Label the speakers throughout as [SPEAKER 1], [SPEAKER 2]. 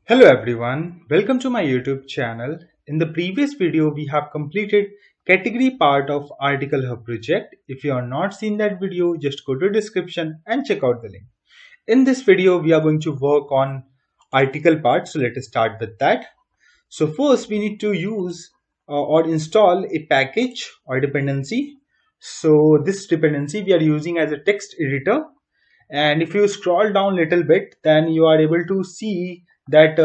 [SPEAKER 1] Hello everyone, welcome to my YouTube channel. In the previous video, we have completed category part of Article Hub project. If you are not seen that video, just go to description and check out the link. In this video, we are going to work on article part. So let us start with that. So first we need to use or install a package or dependency. So this dependency we are using as a text editor, and if you scroll down a little bit, then you are able to see that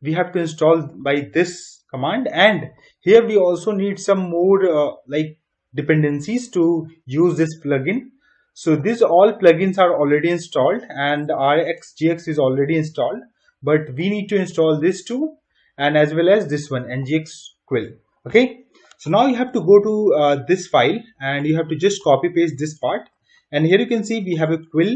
[SPEAKER 1] we have to install by this command, and here we also need some more like dependencies to use this plugin. So these all plugins are already installed and RxGX is already installed, but we need to install this too, and as well as this one ngx quill. Okay, so now you have to go to this file and you have to just copy paste this part, and here you can see we have a quill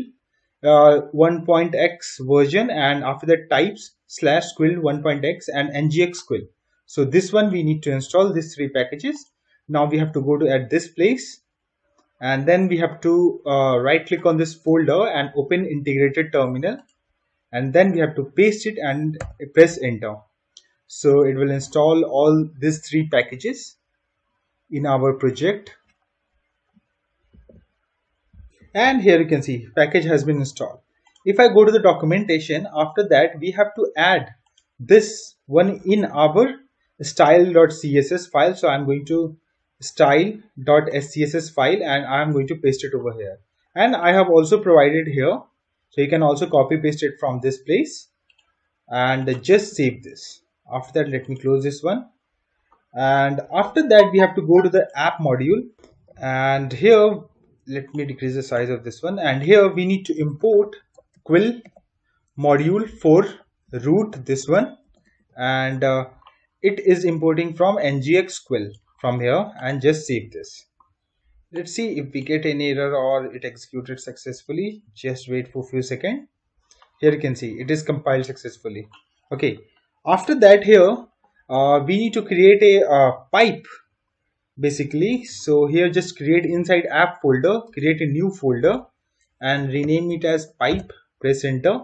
[SPEAKER 1] 1.x version, and after that types / quill 1.x and ngx quill. So this one we need to install these three packages. Now we have to go to at this place, and then we have to right click on this folder and open integrated terminal, and then we have to paste it and press enter. So it will install all these three packages in our project. And here you can see package has been installed. If I go to the documentation, after that we have to add this one in our style.css file. So I'm going to style.scss file and I'm going to paste it over here. And I have also provided here, so you can also copy paste it from this place and just save this. After that, let me close this one. And after that, we have to go to the app module, and here let me decrease the size of this one, and here we need to import quill module for root, this one, and it is importing from ngx quill from here, and just save this. Let's see if we get any error or it executed successfully. Just wait for a few seconds. Here you can see it is compiled successfully. Okay, after that here we need to create a pipe basically. So here just create inside app folder, create a new folder and rename it as pipe. Press enter,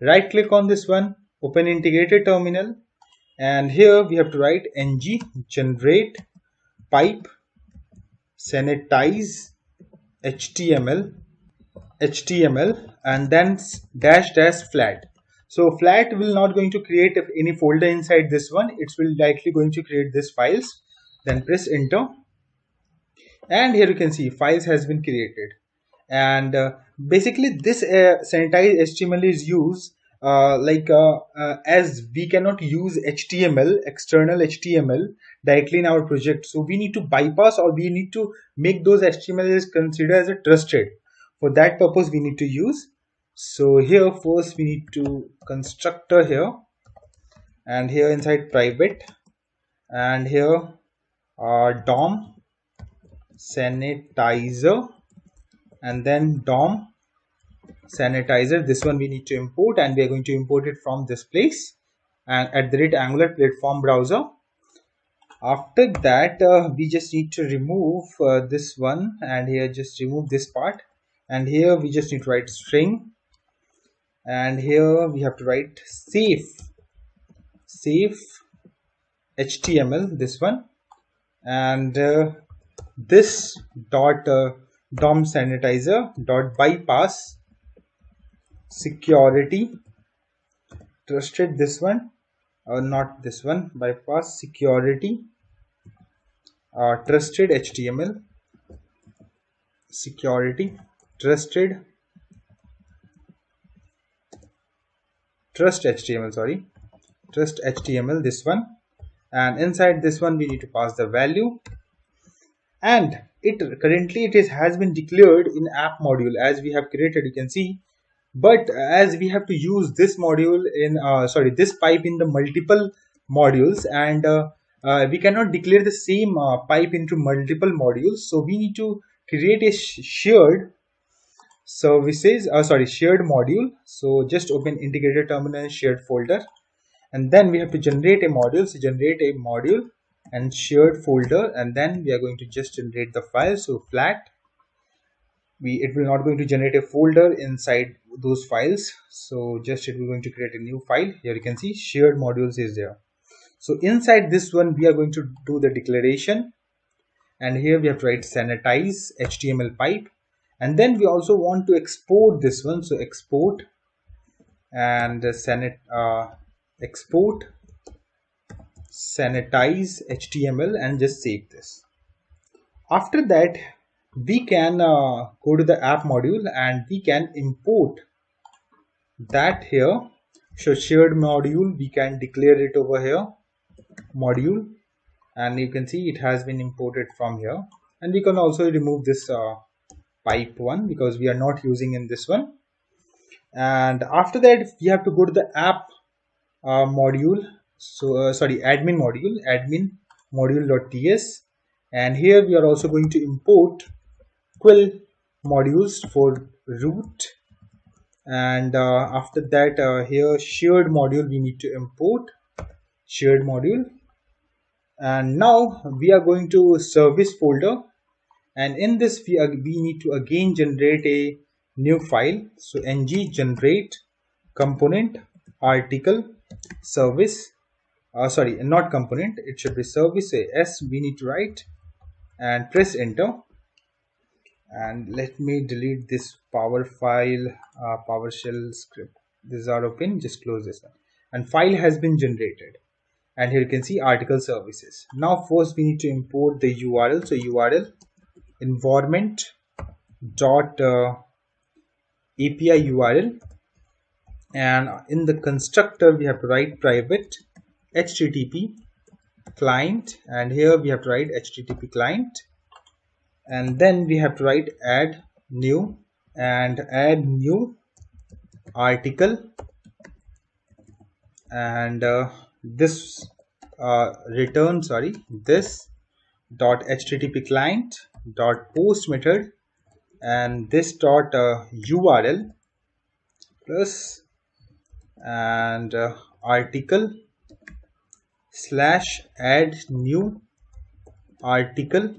[SPEAKER 1] right click on this one, open integrated terminal, and here we have to write ng generate pipe sanitize html and then -- flat. So flat will not going to create any folder inside this one, it will likely going to create this files. Then press enter, and here you can see files has been created. And basically this sanitize HTML is used as we cannot use HTML, external HTML directly in our project, so we need to bypass, or we need to make those HTML is considered as a trusted. For that purpose we need to use. So here first we need to constructor here, and here inside private, and here DOM sanitizer, and then DOM sanitizer. This one we need to import, and we are going to import it from this place, and at the rate Angular platform browser. After that we just need to remove this one, and here just remove this part, and here we just need to write string, and here we have to write safe HTML, this one, and this dot DOM sanitizer dot bypass security trusted, this one, not this one, bypass security trusted HTML, security trusted trust HTML, sorry, trust HTML, this one, and inside this one we need to pass the value, and it currently has been declared in app module as we have created, you can see. But as we have to use this module in this pipe in the multiple modules, and we cannot declare the same pipe into multiple modules, so we need to create a shared services shared module. So just open integrated terminal, shared folder, and then we have to generate a module. So generate a module and shared folder, and then we are going to just generate the file. So flat it will not going to generate a folder inside those files. So just it will going to create a new file. Here you can see shared modules is there. So inside this one we are going to do the declaration, and here we have to write sanitize HTML pipe, and then we also want to export this one. So export and export sanitize HTML and just save this. After that we can go to the app module and we can import that here. So shared module, we can declare it over here, module, and you can see it has been imported from here. And we can also remove this pipe one because we are not using in this one. And after that we have to go to the app module. So sorry, admin module.ts, and here we are also going to import quill modules for root. And after that here shared module, we need to import shared module. And now we are going to service folder, and in this we need to again generate a new file. So ng generate component article service, sorry, not component, it should be service. S we need to write and press enter. And let me delete this power file, PowerShell script. These are open, just close this one. And file has been generated, and here you can see article services. Now first we need to import the URL. So URL environment dot API URL, and in the constructor we have to write private HTTP client, and here we have to write HTTP client. And then we have to write add new, and add new article, and this return, sorry, this dot HTTP client dot post method, and this dot URL plus and article slash add new article.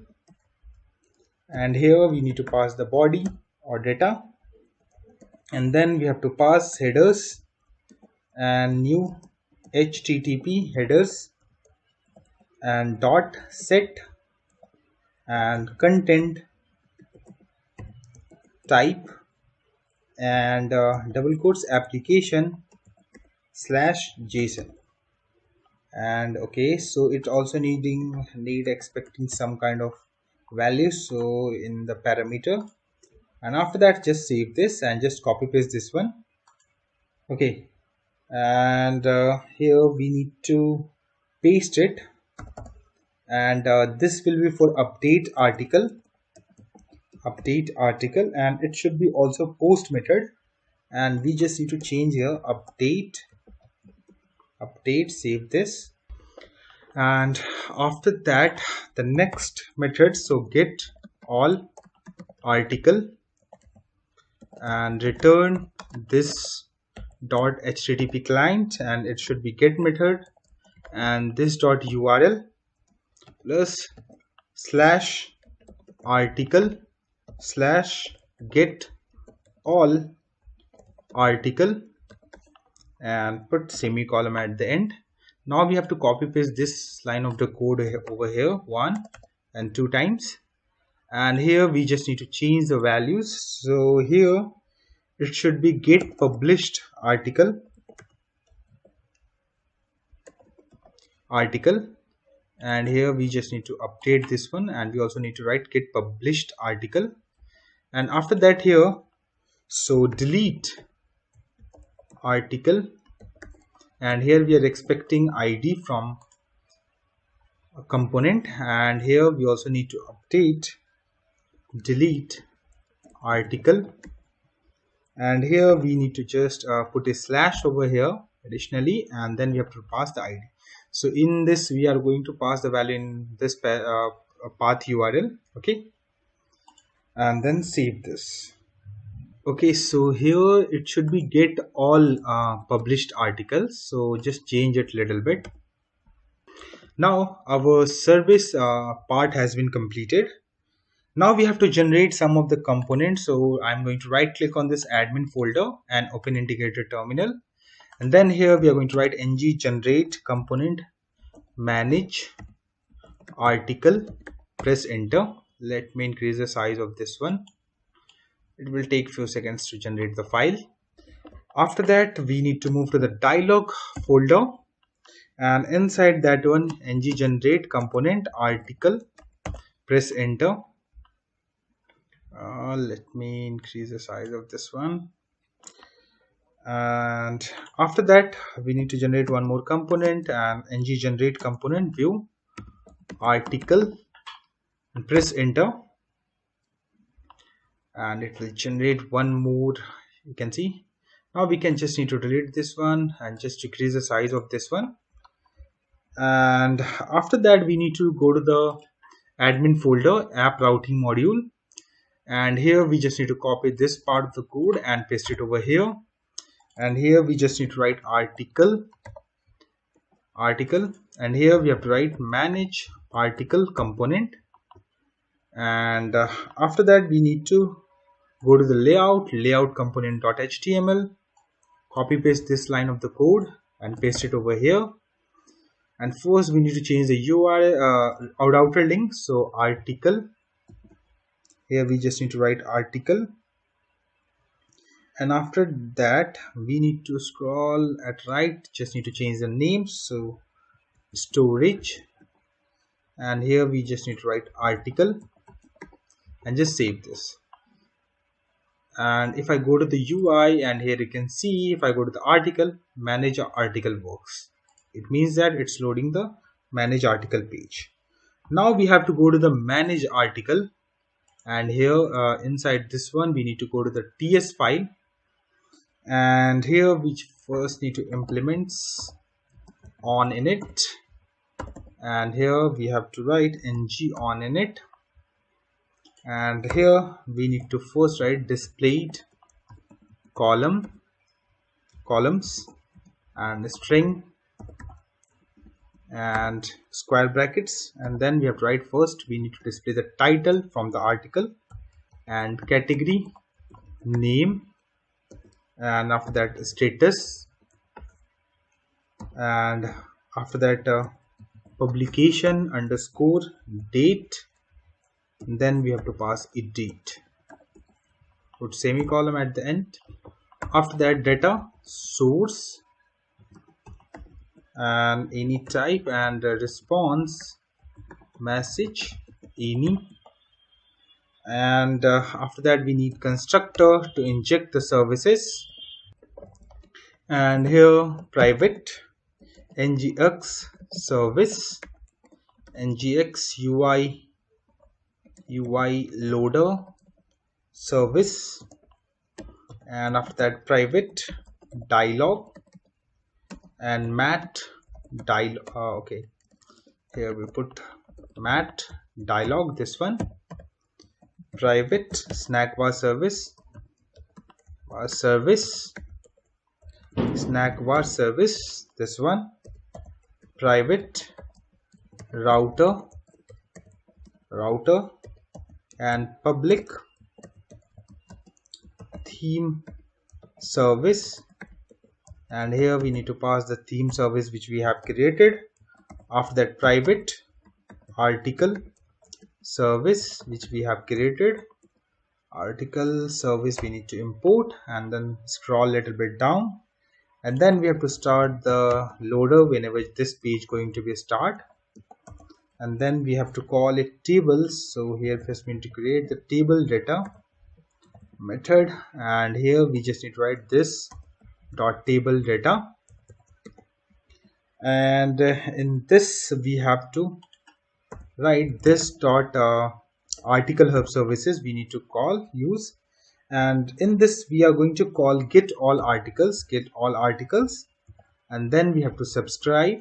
[SPEAKER 1] And here we need to pass the body or data, and then we have to pass headers and new HTTP headers and dot set and content type and double quotes application slash JSON. And okay, so it also need expecting some kind of values, so in the parameter. And after that just save this and just copy paste this one. Okay, and here we need to paste it, and this will be for update article, and it should be also post method, and we just need to change here update, save this. And after that the next method, so get all article and return this dot HTTP client, and it should be get method, and this dot URL plus slash article slash get all article and put semicolon at the end. Now we have to copy paste this line of the code over here 1 and 2 times, and here we just need to change the values. So here it should be get published article, and here we just need to update this one, and we also need to write get published article. And after that here, so delete article, and here we are expecting ID from a component, and here we also need to update delete article, and here we need to just put a slash over here additionally, and then we have to pass the ID. So in this we are going to pass the value in this path URL. Okay, and then save this. Okay, so here it should be get all published articles, so just change it a little bit. Now our service part has been completed, Now we have to generate some of the components. So I'm going to right click on this admin folder and open integrated terminal. And then here we are going to write ng generate component manage article, press enter. Let me increase the size of this one. It will take few seconds to generate the file. After that, we need to move to the dialog folder, and inside that one, ng generate component article, press enter. Let me increase the size of this one. And after that, we need to generate one more component, and ng generate component view article, and press enter. And it will generate one more. You can see now we can just need to delete this one and just decrease the size of this one. And after that, we need to go to the admin folder app routing module, and here we just need to copy this part of the code and paste it over here. And here we just need to write article, and here we have to write manage article component. And after that, we need to go to the layout component.html, copy paste this line of the code and paste it over here. And first we need to change the URL outer link, so article. Here we just need to write article, and after that we need to scroll at right, just need to change the name, so storage, and here we just need to write article and just save this. And if I go to the UI, and here you can see, if I go to the article, manage article works. It means that it's loading the manage article page. Now we have to go to the manage article, and here inside this one we need to go to the TS file, and here we first need to implement on init, and here we have to write ng on init, and here we need to first write displayed columns and string and square brackets. And then we have to write, first we need to display the title from the article and category name, and after that status, and after that publication underscore date, and then we have to pass a date, put semicolon at the end. After that, data source and any type, and response message any, and after that we need constructor to inject the services, and here private ngx service, ngx UI loader service, and after that private dialog and mat dialog. Okay, here we put mat dialog, this one, private snack bar service, snack bar service, this one, private router and public theme service, and here we need to pass the theme service which we have created. After that, private article service which we have created, article service we need to import, and then scroll a little bit down, and then we have to start the loader whenever this page going to be start, and then we have to call it tables. So here first we need to create the table data method, and here we just need to write this dot table data, and in this we have to write this dot article hub services we need to use, and in this we are going to call get all articles, and then we have to subscribe,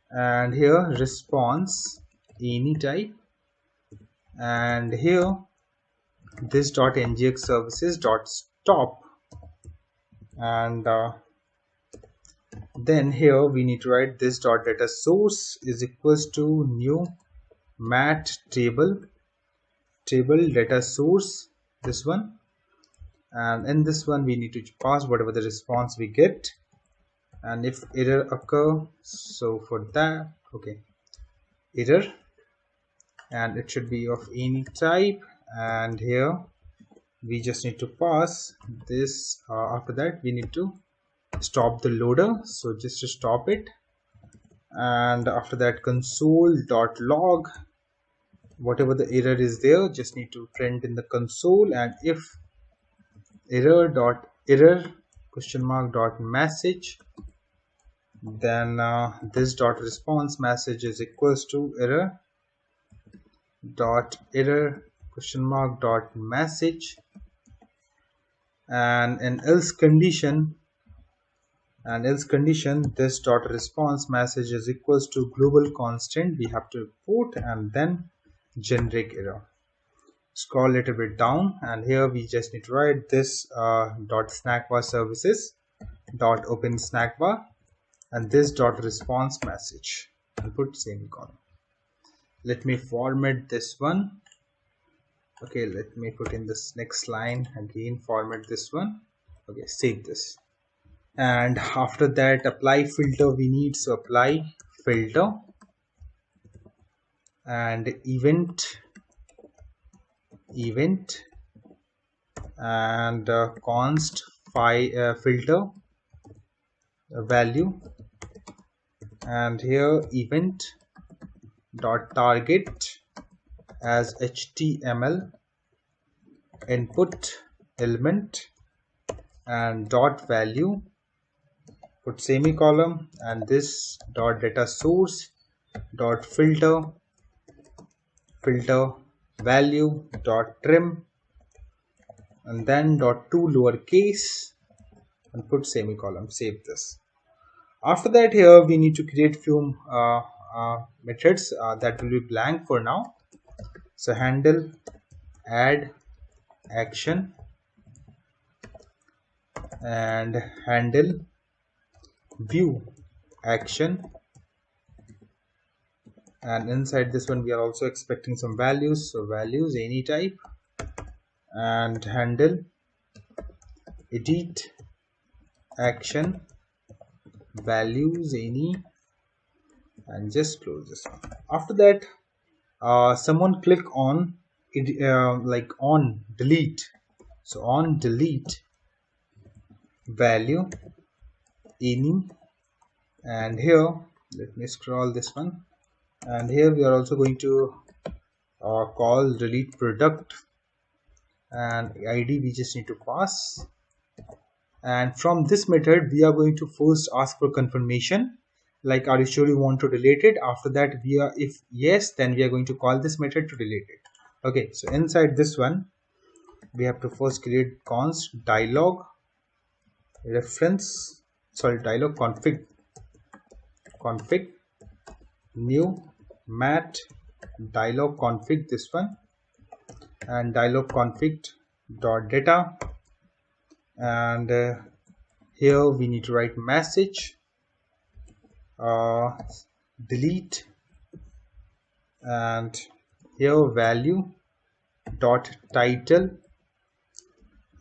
[SPEAKER 1] and here response any type, and here this dot ngx services dot stop, and then here we need to write this dot data source is equals to new mat table table data source, this one, and in this one we need to pass whatever the response we get, and if error occur, so for that, okay, error, and it should be of any type, and here we just need to pass this. After that we need to stop the loader, so just to stop it, and after that console.log, whatever the error is there just need to print in the console, and if error question mark dot message, then this dot response message is equals to error question mark dot message, and in else condition this dot response message is equals to global constant we have to put, and then generic error. Scroll a little bit down, and here we just need to write this dot snackbar services dot open snackbar, and this dot response message, and put semicolon. Let me format this one. Okay, let me put in this next line again, format this one. Okay, save this, and after that apply filter we need, so apply filter and event and const filter value, and here event dot target as HTML input element, and dot value, put semicolon, and this dot data source dot filter value dot trim, and then dot to lowercase, and put semicolon. Save this. After that, here we need to create few methods that will be blank for now. So handle add action and handle view action, and inside this one we are also expecting some values, so values any type, and handle edit action values any, and just close this one. After that someone click on it, like on delete, so on delete value any, and here let me scroll this one, and here we are also going to call delete product, and ID we just need to pass, and from this method we are going to first ask for confirmation, like are you sure you want to delete it. After that we are, if yes, then we are going to call this method to delete it. Okay, so inside this one we have to first create const dialog reference, sorry, dialog config new mat dialog config, this one, and dialog config dot data, and here we need to write message delete, and here value dot title,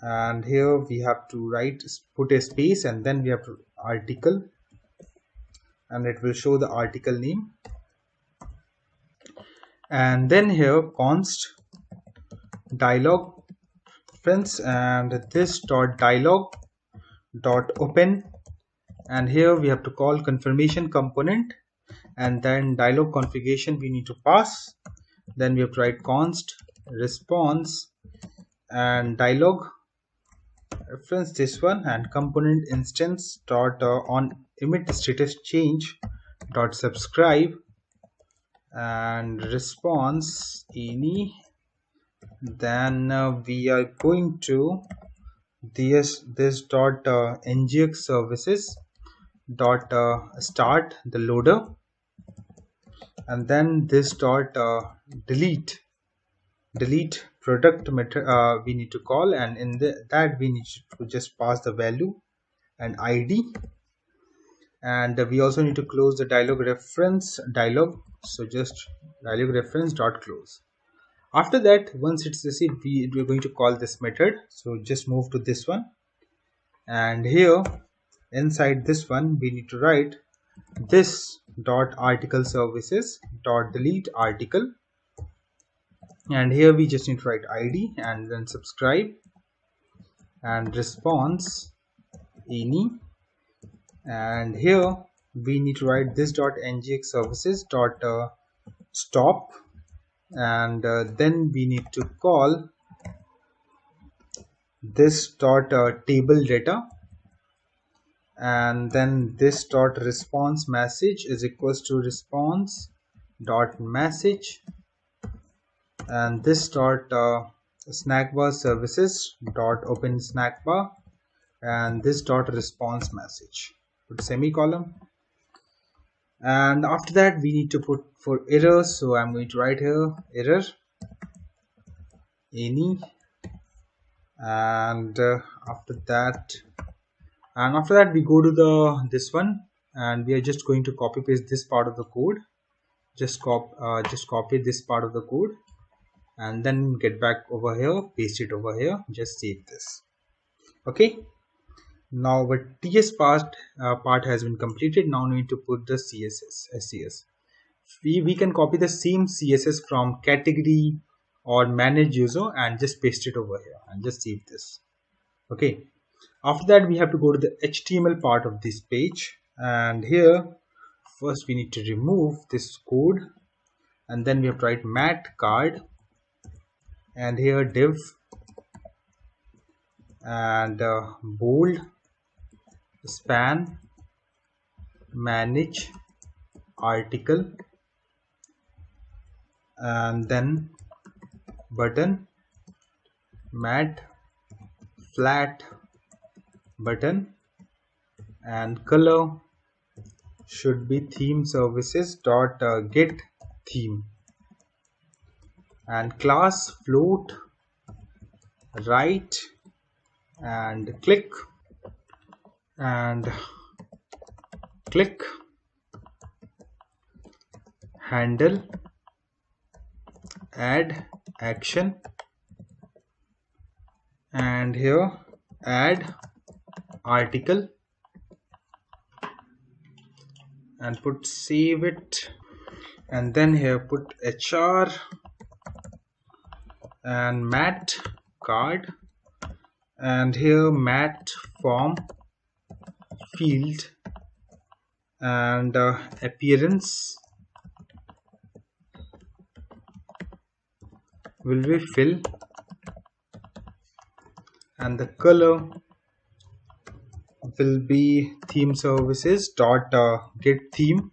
[SPEAKER 1] and here we have to write, put a space, and then we have to article, and it will show the article name, and then here const dialog friends, and this dot dialog dot open, and here we have to call confirmation component, and then dialog configuration we need to pass, then we have to write const response and dialog reference, this one, and component instance dot on emit status change dot subscribe, and response any, then we are going to this dot ngx services dot start the loader, and then this dot delete product method we need to call, and in that we need to just pass the value and ID, and we also need to close the dialog reference dialog, so just dialog reference dot close. After that, once it's received, we're going to call this method. So just move to this one, and here inside this one we need to write this dot article services dot delete article, and here we just need to write id and then subscribe and response any, and here we need to write this dot ngx services dot stop, and then we need to call this dot table data, and then this dot response message is equals to response dot message, and this dot snack bar services dot open snack bar, and this dot response message, put semicolon. And after that we need to put for errors, so I'm going to write here error any, and after that we go to this one, and we are just going to copy paste this part of the code. Just copy this part of the code and then get back over here, paste it over here, just save this. Okay, now our TS part has been completed. Now we need to put the SCSS. We can copy the same CSS from category or manage user and just paste it over here and just save this. Okay, after that we have to go to the HTML part of this page, and here first we need to remove this code, and then we have to write mat card, and here div, and bold span manage article, and then button mat flat button, and color should be theme services dot get theme, and class float right and click handle add action, and here add article and put save it, and then here put HR and mat card, and here mat form field, and appearance will be fill, and the color will be theme services dot get theme,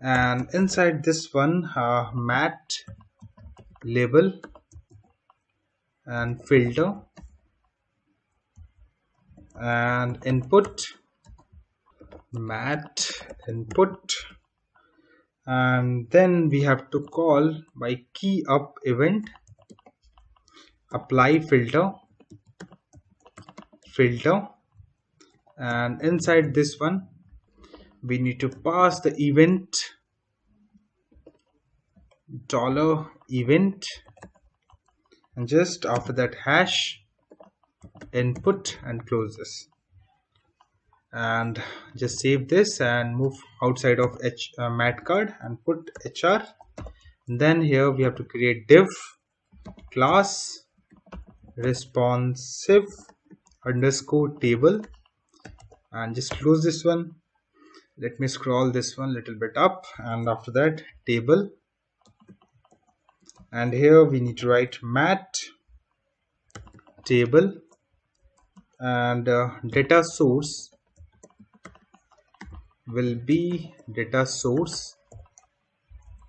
[SPEAKER 1] and inside this one mat label and filter and input mat input, and then we have to call by key up event apply filter, and inside this one we need to pass the event $event, and just after that hash input and close this, and just save this and move outside of mat card and put HR. And then here we have to create div class responsive underscore table, and just close this one. Let me scroll this one a little bit up, and after that table, and here we need to write mat table, and data source will be data source,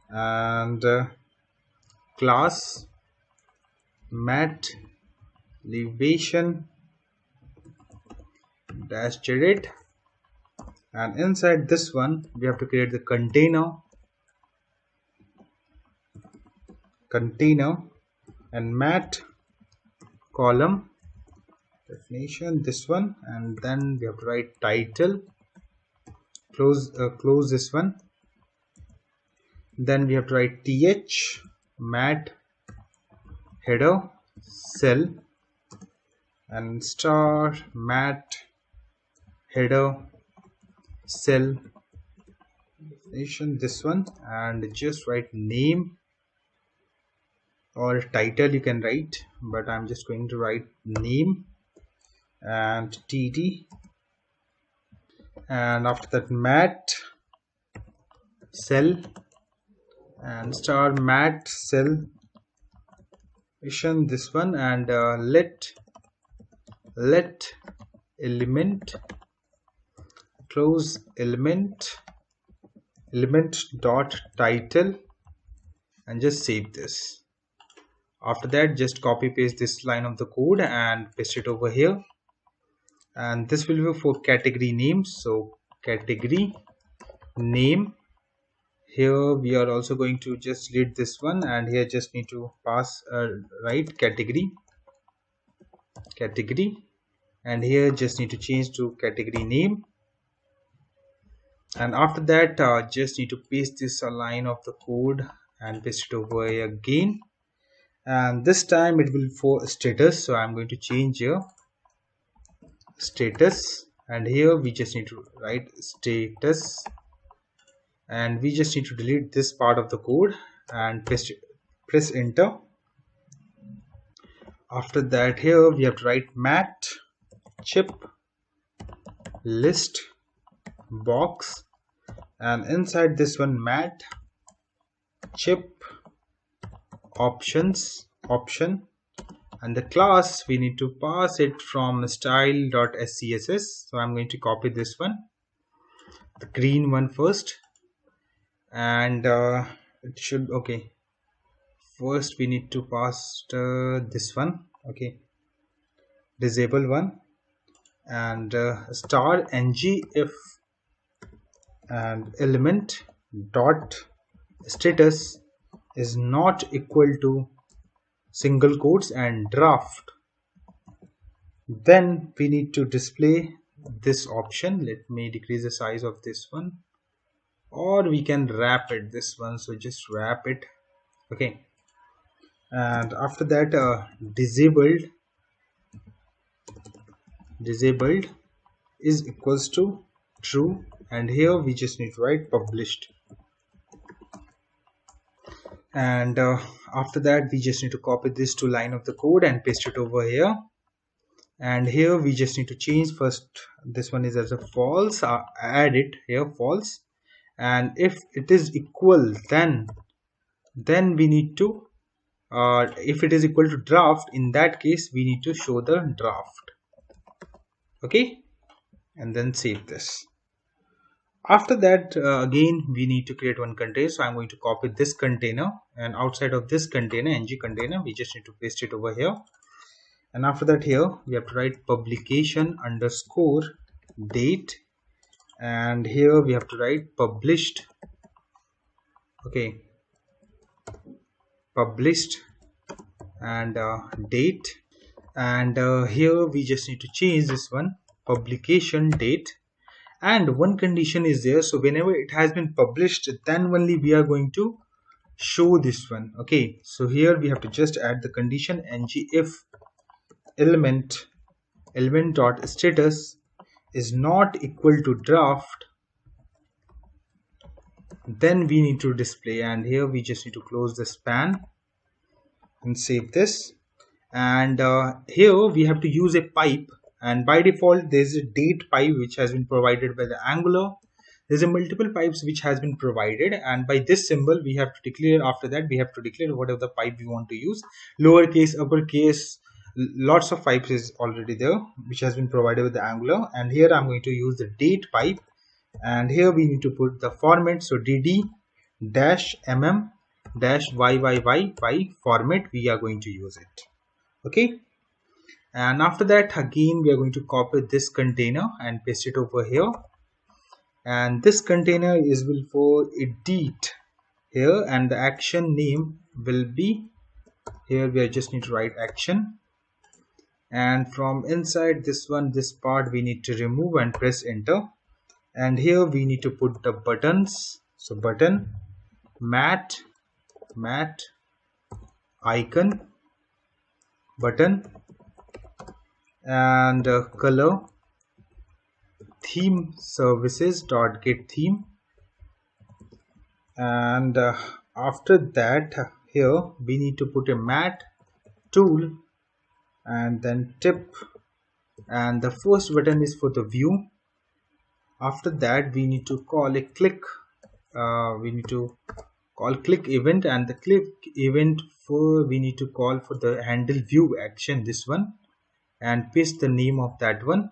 [SPEAKER 1] and class mat elevation dash generate, and inside this one we have to create the container and mat column definition this one, and then we have to write title, close this one, then we have to write th mat header cell and star mat header cell definition, this one, and just write name or title you can write, but I'm just going to write name and td, and after that mat cell and star mat cell definition, this one, and let element close element dot title, and just save this. After that, just copy paste this line of the code and paste it over here, and this will be for category names. So category name, here we are also going to just delete this one, and here just need to pass right category, and here just need to change to category name. And after that, just need to paste this line of the code and paste it over here again, and this time it will for status. So I'm going to change here status, and here we just need to write status, and we just need to delete this part of the code and paste it, press enter. After that, here we have to write mat chip list box, and inside this one mat chip option, and the class we need to pass it from style.scss. so I'm going to copy this one, the green one first, and it should, okay, first we need to pass this one, okay, disable one, and star ng if and element dot status is not equal to single quotes and draft, then we need to display this option. Let me decrease the size of this one, or we can wrap it, this one, so just wrap it, okay. And after that, disabled is equals to true, and here we just need to write published. And after that, we just need to copy this to line of the code and paste it over here, and here we just need to change first, this one is as a false, add it here false, and if it is equal, then we need to if it is equal to draft, in that case we need to show the draft, okay, and then save this. After that, again we need to create one container, so I'm going to copy this container, and outside of this container, ng container, we just need to paste it over here. And after that, here we have to write publication underscore date, and here we have to write published, okay, published and date, and here we just need to change this one, publication date, and one condition is there, so whenever it has been published, then only we are going to show this one, okay. So here we have to just add the condition ng if element dot status is not equal to draft, then we need to display, and here we just need to close the span and save this. And here we have to use a pipe, and by default there is a date pipe which has been provided by the Angular. There's a multiple pipes which has been provided, and by this symbol we have to declare, after that we have to declare whatever the pipe we want to use, lowercase, uppercase, lots of pipes is already there which has been provided with the Angular. And here I'm going to use the date pipe, and here we need to put the format, so dd dash mm dash yyyy format we are going to use it, okay. And after that, again we are going to copy this container and paste it over here, and this container will for edit here, and the action name will be, here we just need to write action, and from inside this one, this part we need to remove and press enter. And here we need to put the buttons, so button mat icon button and color theme services dot get theme, and after that here we need to put a mat tool and then tip, and the first button is for the view. After that we need to call a click, we need to call click event, and the click event for we need to call for the handle view action, this one, and paste the name of that one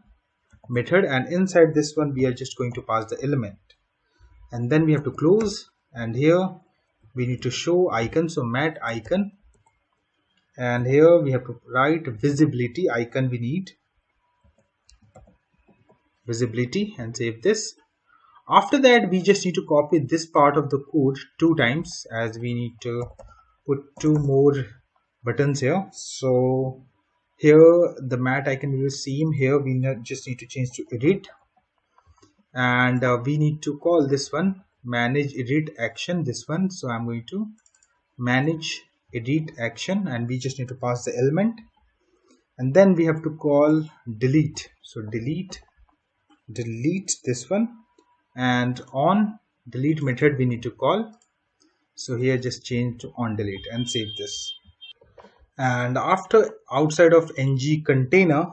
[SPEAKER 1] method, and inside this one we are just going to pass the element, and then we have to close, and here we need to show icon, so mat icon, and here we have to write visibility icon, we need visibility, and save this. After that we just need to copy this part of the code 2 times, as we need to put 2 more buttons here. So here the mat icon will be same, here we just need to change to edit, and we need to call this one manage edit action, this one, so I'm going to manage edit action, and we just need to pass the element, and then we have to call delete, so delete this one, and on delete method we need to call, so here just change to on delete and save this. And after outside of ng container,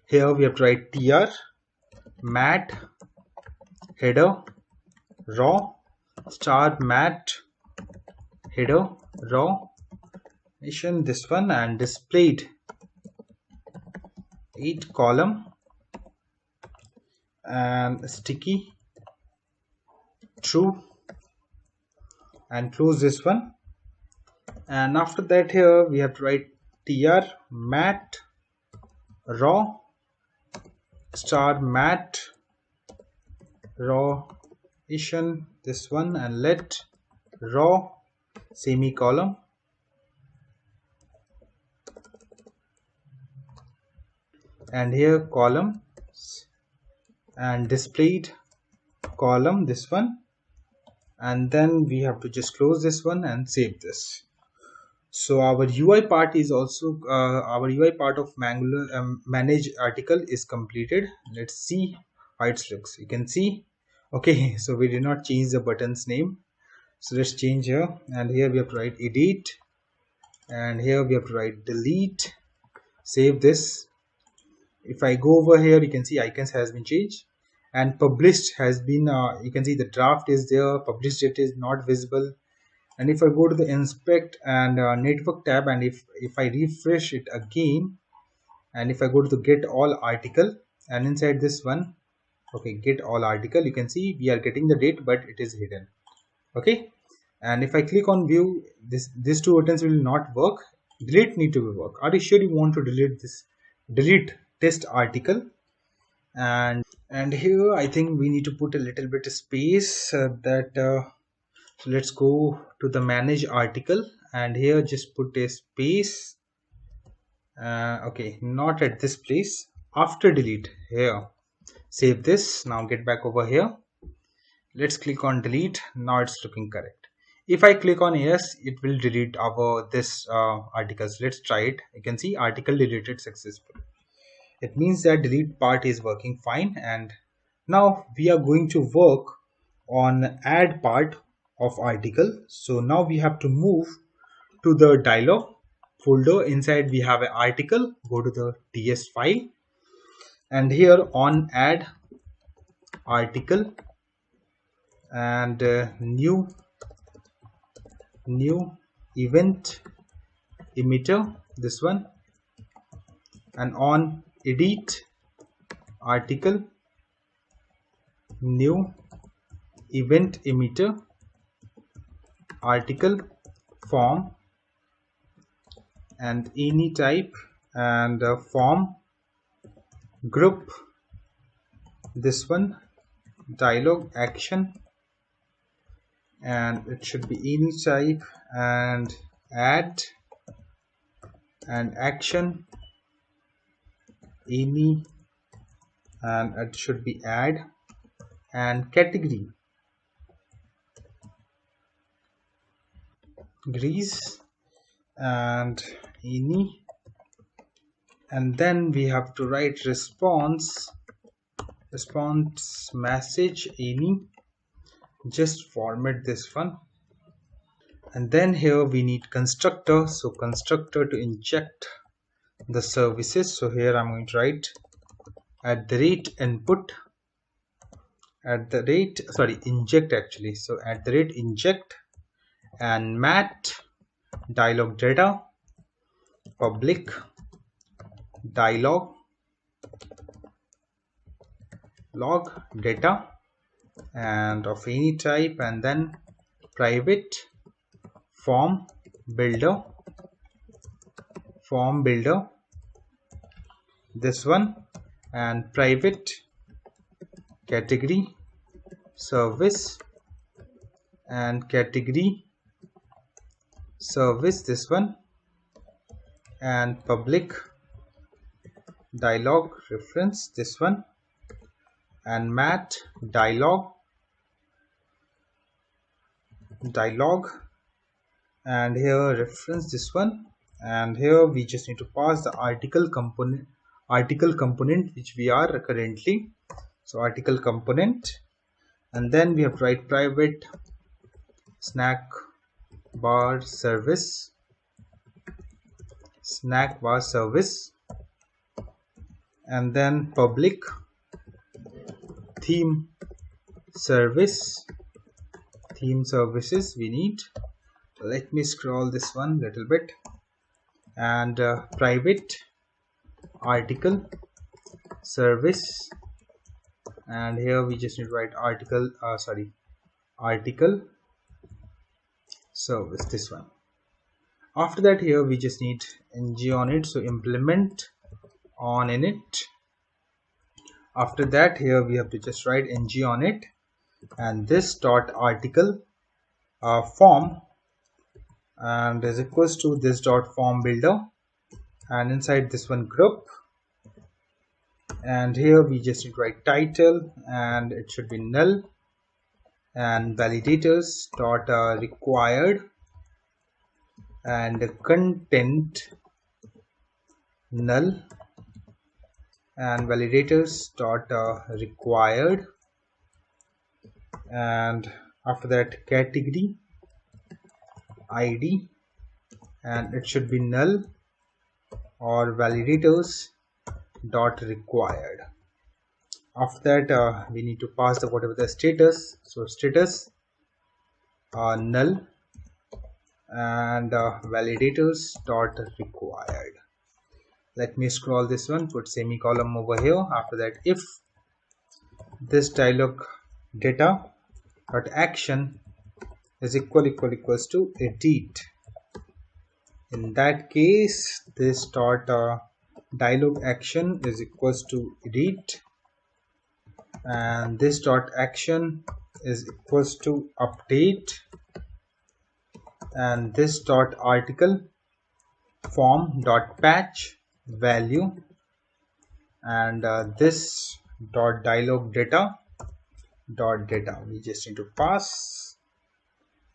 [SPEAKER 1] here we have to write tr mat header raw star mat header raw nation, this one, and displayed 8 column and sticky true, and close this one. And after that here we have to write tr mat raw star mat raw nation, this one, and let raw semicolon, and here column and displayed column, this one, and then we have to just close this one and save this. So our UI part is also our UI part of manage article is completed. Let's see how it looks. You can see, okay, so we did not change the button's name, so let's change here, and here we have to write edit, and here we have to write delete, save this. If I go over here, you can see icons has been changed, and published has been you can see the draft is there, published date is not visible. And if I go to the inspect and network tab, and if I refresh it again, and if I go to the get all article, and inside this one, okay, get all article, you can see we are getting the date, but it is hidden. Okay, and if I click on view, these 2 buttons will not work. Delete need to be work. Are you sure you want to delete this? Delete test article, and here I think we need to put a little bit of space so let's go to the manage article, and here just put a space, okay, not at this place, after delete here, save this. Now get back over here, let's click on delete. Now it's looking correct. If I click on yes, it will delete our this articles. Let's try it. You can see article deleted successfully. It means that delete part is working fine, and now we are going to work on add part of article. So now we have to move to the dialog folder. Inside we have an article, go to the ts file, and here on add article, and new event emitter, this one, and on edit article, new event emitter article form, and any type, and form group, this one, dialog action, and it should be any type, and add, and action any, and it should be add, and category grease, and any, and then we have to write response message any. Just format this one, and then here we need constructor, so constructor to inject the services. So here I'm going to write @input inject actually, so @inject and mat dialog data public dialog log data and of any type, and then private form builder this one, and private category service and category service this one, and public dialog reference this one, and mat dialog and here reference this one, and here we just need to pass the article component which we are currently, so article component, and then we have to write private snack bar service and then public theme services we need. Let me scroll this one little bit, and private article service, and here we just need to write article service this one. After that, here we just need ng on it, so implement on init. After that, here we have to just write ng on it, and this dot article form and is equals to this dot form builder, and inside this one group, and here we just need to write title and it should be null, and validators dot required and content null, and validators dot required, and after that category ID and it should be null or validators dot required. After that we need to pass the whatever the status, so status null and validators dot required. Let me scroll this one, put semicolon over here. After that, if this dialog data dot action is equals to edit, in that case this dot dialog action is equals to edit, and this dot action is equals to update, and this dot article form dot patch value, and this dot dialog data we just need to pass.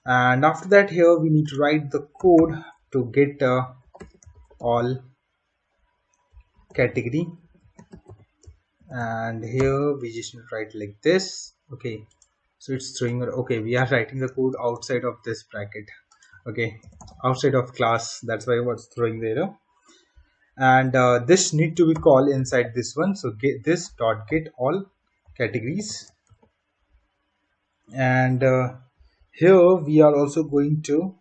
[SPEAKER 1] And after that, here we need to write the code to get all category, and here we just need to write like this. Okay, so it's throwing, okay, we are writing the code outside of this bracket, okay, outside of class, that's why what's throwing the error. And this need to be called inside this one, so get this dot get all categories, and here we are also going to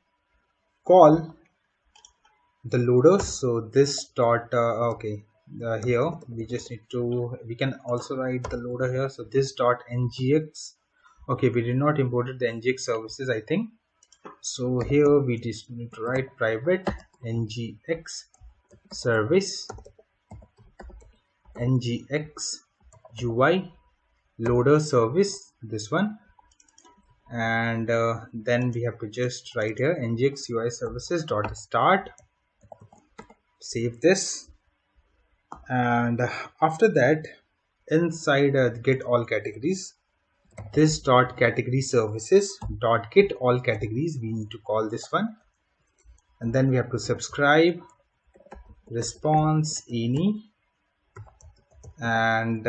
[SPEAKER 1] call the loaders, so this dot here we just need to, we can also write the loader here, so this dot ngx, okay, we did not imported the ngx services I think, so here we just need to write private ngx service ngx ui loader service this one, and then we have to just write here ngx ui services dot start, save this, and after that inside get all categories, this dot category services dot get all categories we need to call this one, and then we have to subscribe response any, and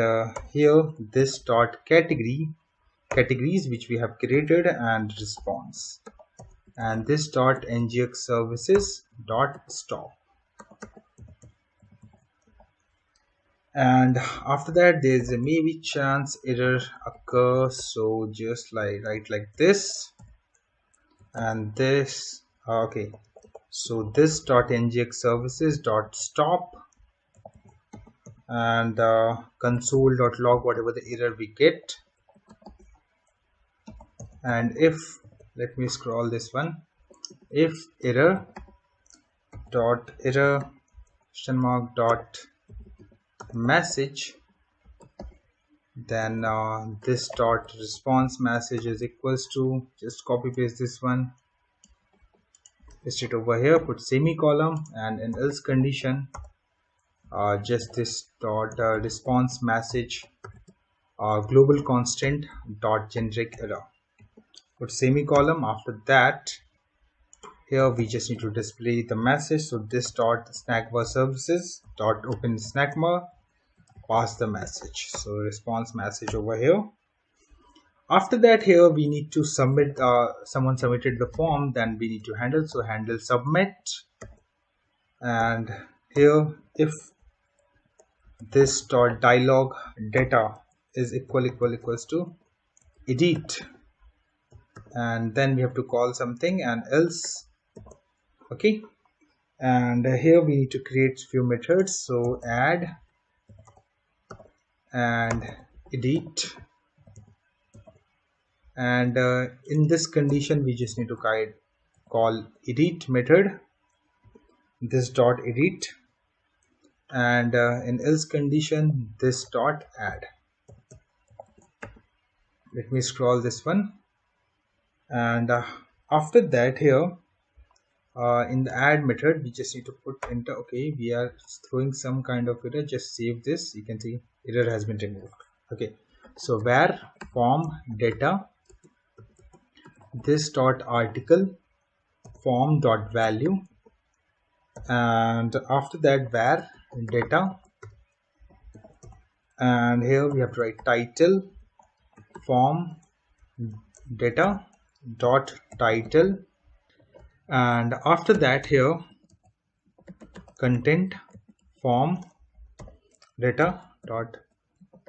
[SPEAKER 1] here this dot categories which we have created, and response, and this dot ngx services dot stop. And after that there is a maybe chance error occur, so just like write like this and this. Okay, so this dot ngx services dot stop, and console.log whatever the error we get. And if, let me scroll this one, if error question mark dot message, then this dot response message is equals to, just copy paste this one, paste it over here, put semicolon, and in else condition just this dot response message global constant dot generic error, put semicolon. After that here we just need to display the message, so this dot snackbar services dot open snackbar, pass the message, so response message over here. After that here we need to submit, someone submitted the form, then we need to handle, so handle submit, and here if this dot dialog data is equals to edit, and then we have to call something and else. Okay, and here we need to create few methods, so add and edit, and in this condition we just need to call edit method, this dot edit, and in else condition this dot add. Let me scroll this one, and after that here in the add method we just need to put enter. Okay, we are throwing some kind of error, just save this, you can see error has been removed. Okay, so where form data, this dot article form dot value, and after that where data, and here we have to write title form data dot title, and after that here content form data dot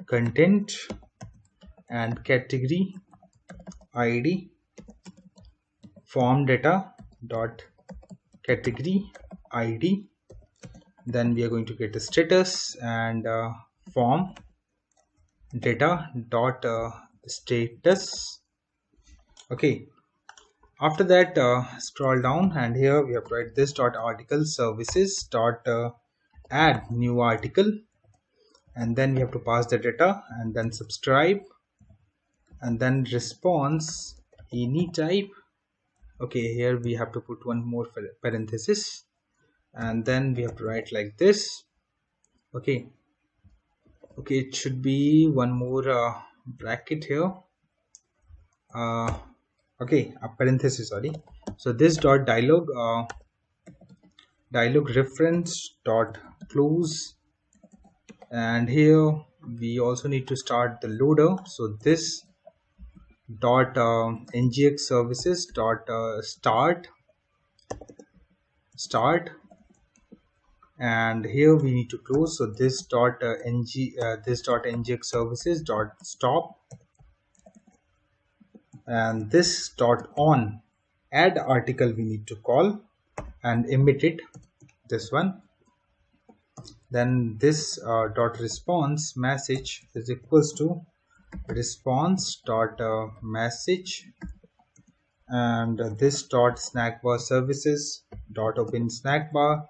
[SPEAKER 1] content, and category id form data dot category id, then we are going to get the status, and form data dot status. Okay, after that scroll down, and here we have to write this dot article services dot add new article, and then we have to pass the data, and then subscribe, and then response any type. Okay, here we have to put one more parenthesis, and then we have to write like this. Okay, it should be one more bracket here, okay, a parenthesis, sorry. So this dot dialog reference dot close, and here we also need to start the loader, so this dot ngx services dot start, and here we need to close, so this dot ngx services dot stop, and this dot on add article we need to call and emit it, this one. Then this dot response message is equals to response dot message, and this dot snackbar services dot open snackbar,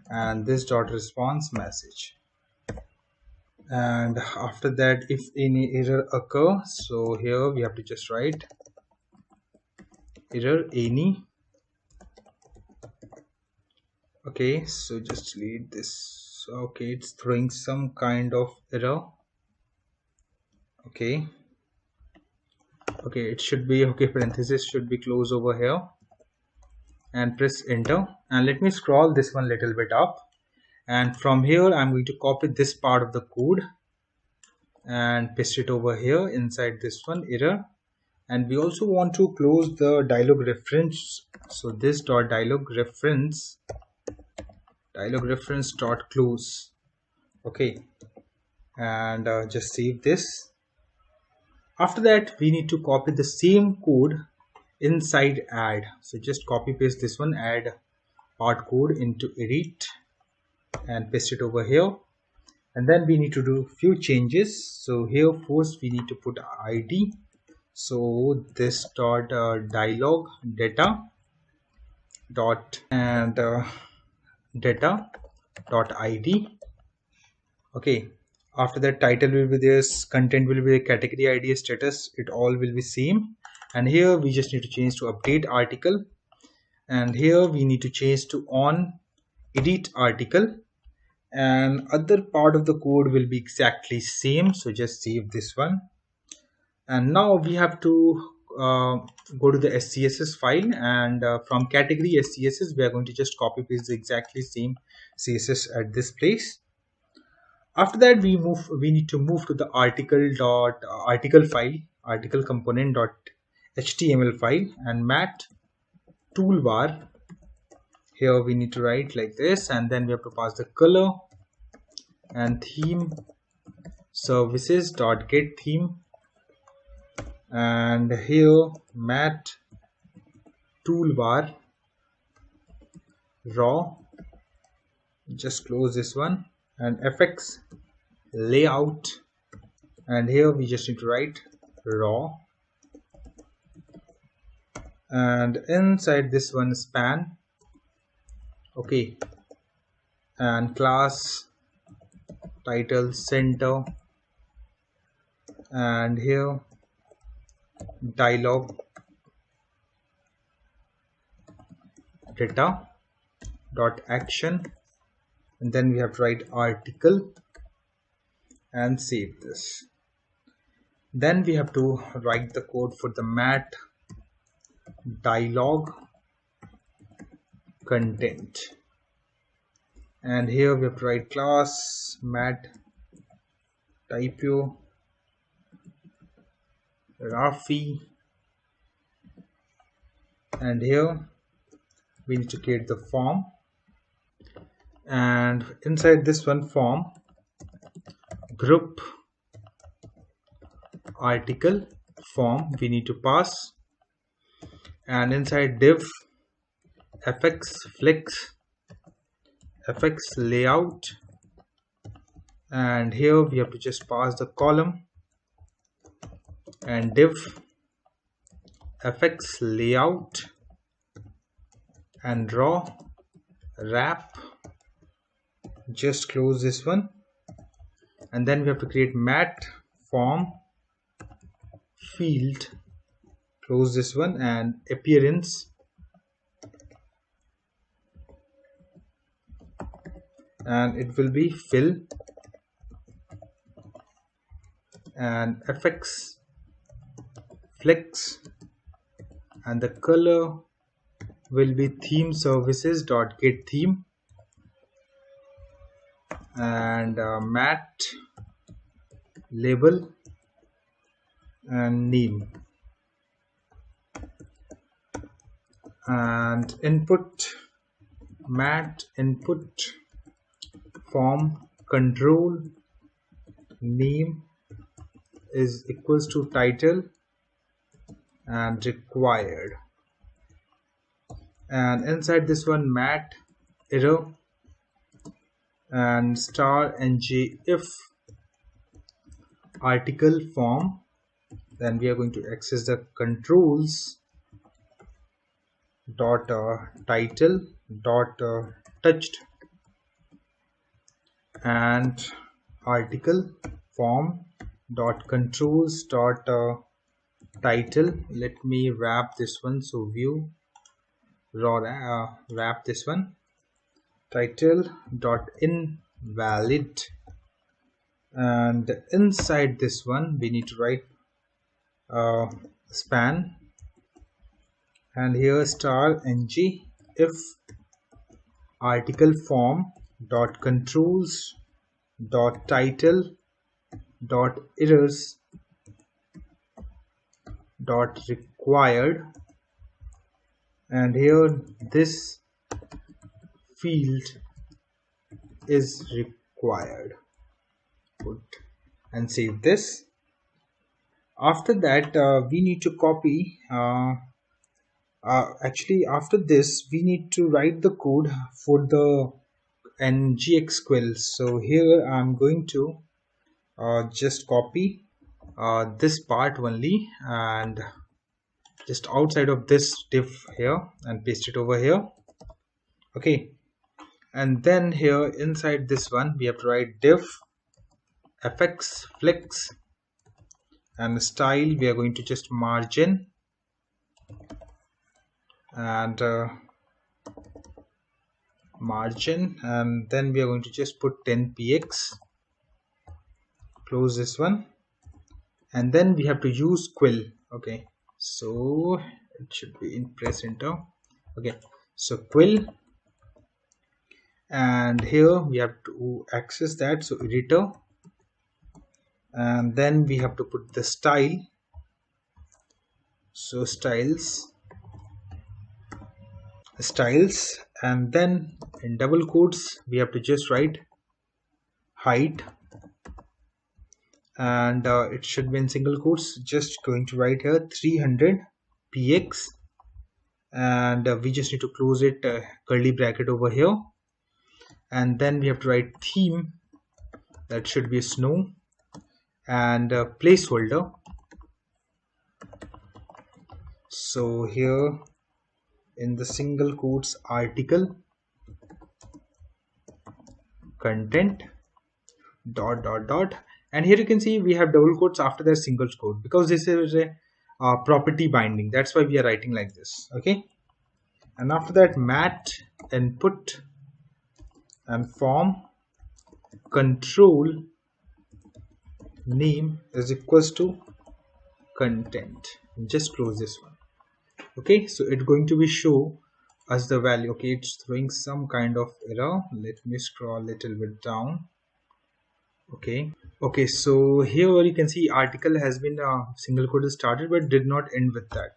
[SPEAKER 1] and this dot response message. And after that if any error occur, so here we have to just write error any. Okay, so just delete this. Okay, it's throwing some kind of error. Okay, it should be okay, parenthesis should be closed over here, and press enter, and let me scroll this one little bit up, and from here I'm going to copy this part of the code and paste it over here inside this one error. And we also want to close the dialog reference, so this dot dialog reference dot close. Okay, and just save this. After that we need to copy the same code inside add, so just copy paste this one, add part code into edit and paste it over here. And then we need to do few changes. So here first we need to put id, so this dot dialog data dot and data dot id. Okay, after that title will be this, content will be category id, status, it all will be same. And here we just need to change to update article, and here we need to change to on edit article, and other part of the code will be exactly same. So just save this one. And now we have to go to the SCSS file, and from category SCSS we are going to just copy paste the exactly same CSS at this place. After that we need to move to the article file, article component dot html file, and mat toolbar. Here we need to write like this, and then we have to pass the color and theme services dot get theme, and here mat toolbar raw, just close this one, and fx layout, and here we just need to write raw, and inside this one span. Okay, and class title center, and here dialog data dot action, and then we have to write article and save this. Then we have to write the code for the mat dialog content, and here we have to write class mat typo Rafi, and here we need to create the form, and inside this one form group article form we need to pass, and inside div fx flex fx layout, and here we have to just pass the column, and div fx layout and raw wrap, just close this one. And then we have to create mat form field, close this one, and appearance, and it will be fill, and fx flex, and the color will be theme services dot get theme, and mat label and name, and input mat input form control name is equals to title and required, and inside this one mat error and star ng if article form. Then we are going to access the controls dot title dot touched and article form dot controls dot title. Let me wrap this one, so view raw wrap this one, title dot invalid, and inside this one we need to write span, and here star ng if article form dot controls dot title dot errors dot required, and here this field is required. Put and save this. After that we need to copy actually after this we need to write the code for the ngxql. So here I'm going to just copy this part only and just outside of this div here and paste it over here. Okay, and then here inside this one we have to write div fx flex, and style we are going to just margin and margin, and then we are going to just put 10px, close this one, and then we have to use quill. Okay, so it should be in press enter. Okay, so quill, and here we have to access that, so editor, and then we have to put the style, so styles, and then in double quotes we have to just write height, and it should be in single quotes, just going to write here 300px, and we just need to close it curly bracket over here, and then we have to write theme, that should be snow, and placeholder. So here in the single quotes article content dot dot dot, and here you can see we have double quotes after that single quote because this is a property binding, that's why we are writing like this. Okay, and after that mat input and form control name is equals to content, just close this one. Okay, so it's going to be show us the value. Okay, it's throwing some kind of error, let me scroll a little bit down. Okay, so here you can see article has been single quote started but did not end with that,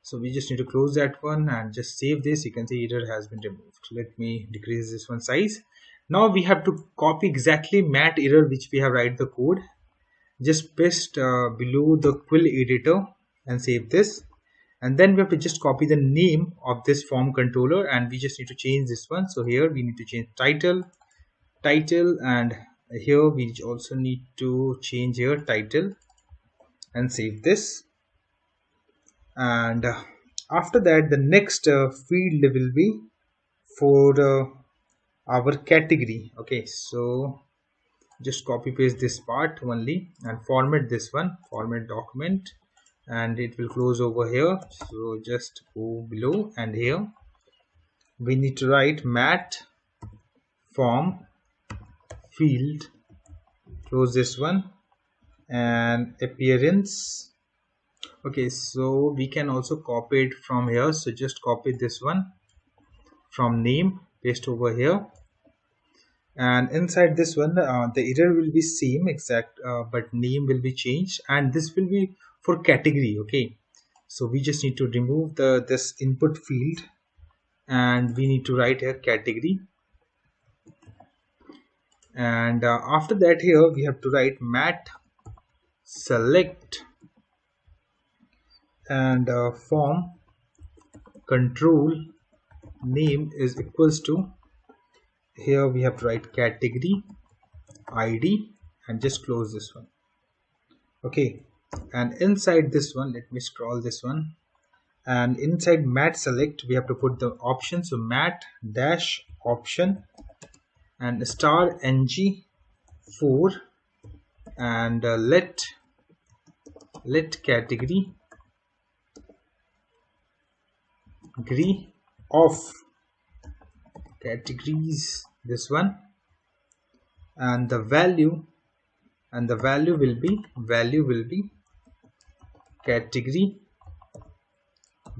[SPEAKER 1] so we just need to close that one and just save this. You can see error has been removed. Let me decrease this one size. Now we have to copy exactly mat error which we have write the code, just paste below the quill editor and save this, and then we have to just copy the name of this form controller, and we just need to change this one. So here we need to change title, and here we also need to change here title and save this. And after that the next field will be for our category. Okay, so just copy paste this part only and format this one, format document, and it will close over here. So just go below, and here we need to write mat form field, close this one, and appearance. Okay, so we can also copy it from here, so just copy this one from name, paste over here, and inside this one the error will be same exact but name will be changed, and this will be for category. Okay, so we just need to remove this input field, and we need to write here category, and after that here we have to write mat select and form control name is equals to, here we have to write category id and just close this one. Okay, and inside this one, let me scroll this one, and inside mat select we have to put the option, so mat dash option and star ng4, and let category degree of categories, this one, and the value will be category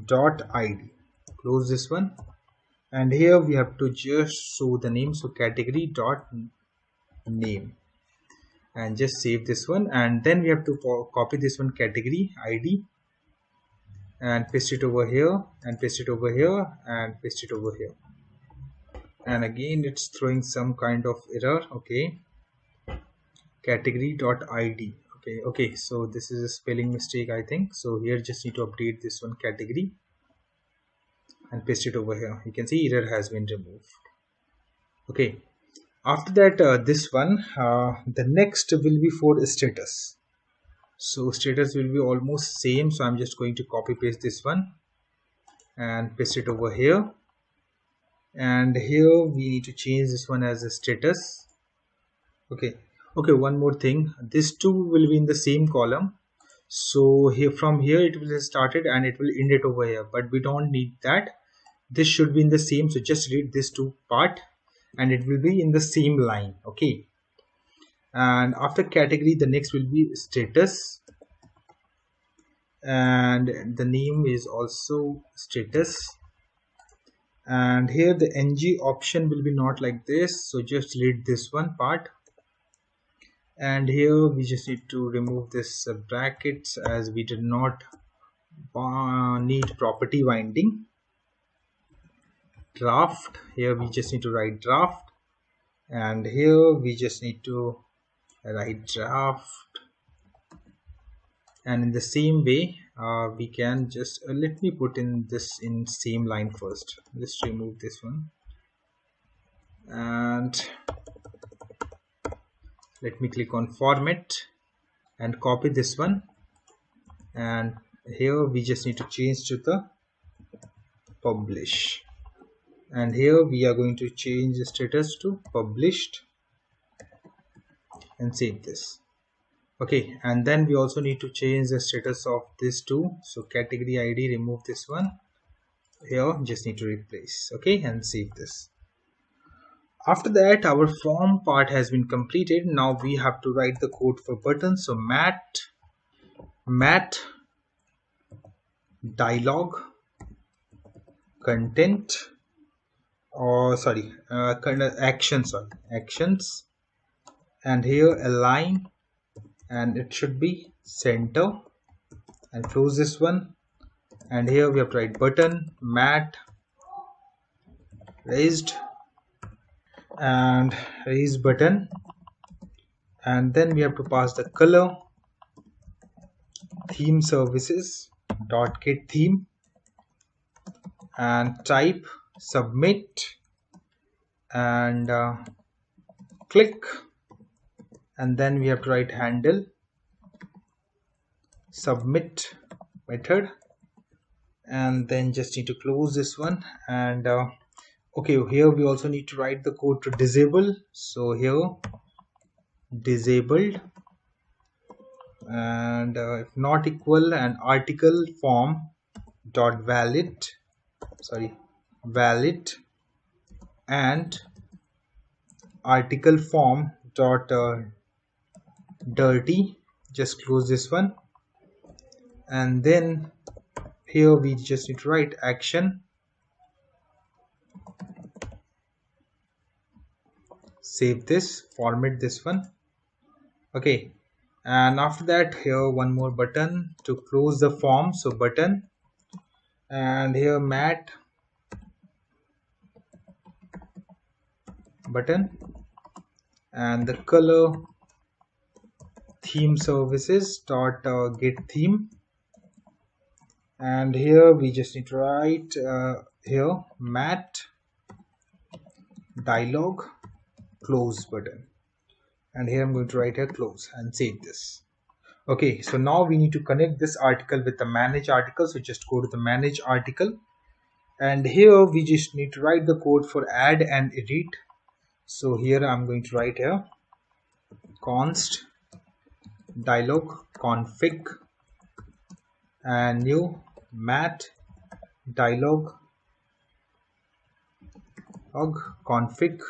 [SPEAKER 1] dot id, close this one, and here we have to just show the name, so category dot name, and just save this one. And then we have to copy this one category ID and paste it over here, and paste it over here, and paste it over here. And again it's throwing some kind of error. Okay, category dot id. Okay, so this is a spelling mistake, I think. So here just need to update this one category and paste it over here. You can see error has been removed. Okay, after that this one, the next will be for status. So status will be almost same, so I'm just going to copy paste this one and paste it over here. And here we need to change this one as a status. Okay, one more thing, this two will be in the same column. So here, from here it will start it and it will end it over here, but we don't need that. This should be in the same, so just read this two part and it will be in the same line. Okay, and after category the next will be status, and the name is also status. And here the ng option will be not like this, so just read this one part. And here we just need to remove this brackets, as we did not need property binding. Draft, here we just need to write draft, and here we just need to write draft. And in the same way we can just let me put in this in same line first. Just remove this one and let me click on format and copy this one. And here we just need to change to the publish, and here we are going to change the status to published and save this. Okay, and then we also need to change the status of this two, so category ID, remove this one here, just need to replace. Okay, and save this. After that our form part has been completed. Now we have to write the code for button. So mat dialog content, or sorry actions, and here align, and it should be center, and close this one. And here we have to write button mat raised and raise button, and then we have to pass the color theme services dot get theme, and type submit, and click, and then we have to write handle submit method, and then just need to close this one. And okay, here we also need to write the code to disable. So here disabled, and if not equal, and article form dot valid and article form dot dirty, just close this one. And then here we just need to write action, save this, format this one. Okay, and after that here one more button to close the form, so button, and here mat button, and the color theme services dot get theme, and here we just need to write here mat dialog close button, and here I'm going to write here close and save this. Okay, so now we need to connect this article with the manage article. So just go to the manage article, and here we just need to write the code for add and edit. So here I'm going to write here const dialog config and new mat dialog config,